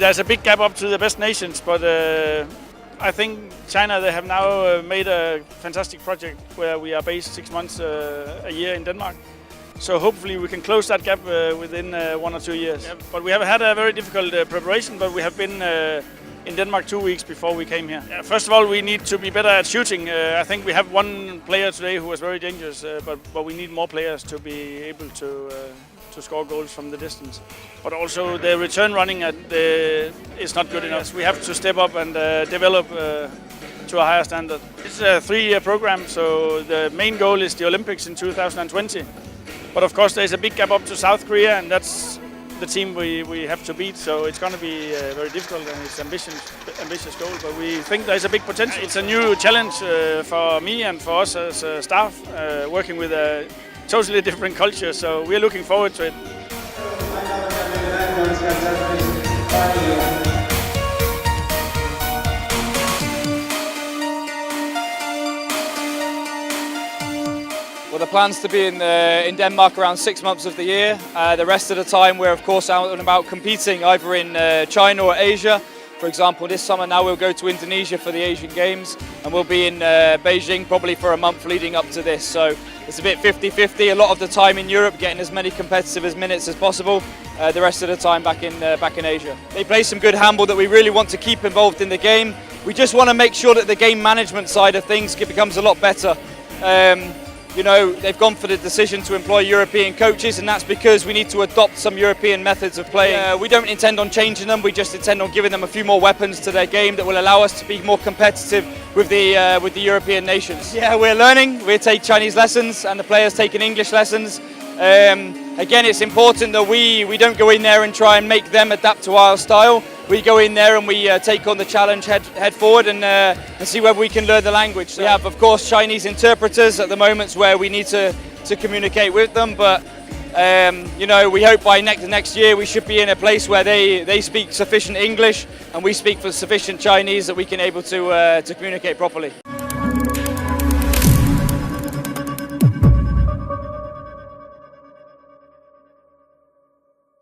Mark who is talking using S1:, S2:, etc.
S1: there's a big gap up to the best nations, but I think China, they have now made a fantastic project where we are based 6 months a year in Denmark. So hopefully we can close that gap within 1 or 2 years. Yeah, but we have had a very difficult preparation, but we have been in Denmark 2 weeks before we came here. First of all, we need to be better at shooting. I think we have one player today who was very dangerous, but we need more players to be able to score goals from the distance. But also the return running is not good enough. We have to step up and develop to a higher standard. It's a 3-year program, so the main goal is the Olympics in 2020. But of course there's a big gap up to South Korea, and that's the team we have to beat, so it's going to be very difficult, and it's ambitious goal, but we think there's a big potential. It's a new challenge for me and for us as staff, working with a totally different culture, so we're looking forward to it.
S2: Well, the plan's to be in Denmark around 6 months of the year. The rest of the time we're of course out and about competing either in China or Asia. For example, this summer now we'll go to Indonesia for the Asian Games, and we'll be in Beijing probably for a month leading up to this. So it's a bit 50-50, a lot of the time in Europe getting as many competitive minutes as possible, the rest of the time back in Asia. They play some good handball that we really want to keep involved in the game. We just want to make sure that the game management side of things becomes a lot better. You know, they've gone for the decision to employ European coaches, and that's because we need to adopt some European methods of playing. We don't intend on changing them, we just intend on giving them a few more weapons to their game that will allow us to be more competitive with the European nations. Yeah, we're learning, we take Chinese lessons and the players taking English lessons. Again, it's important that we don't go in there and try and make them adapt to our style. We go in there and we take on the challenge head forward and see whether we can learn the language. So we have, of course, Chinese interpreters at the moments where we need to communicate with them, but you know, we hope by next year we should be in a place where they speak sufficient English and we speak for sufficient Chinese that we can able to communicate properly.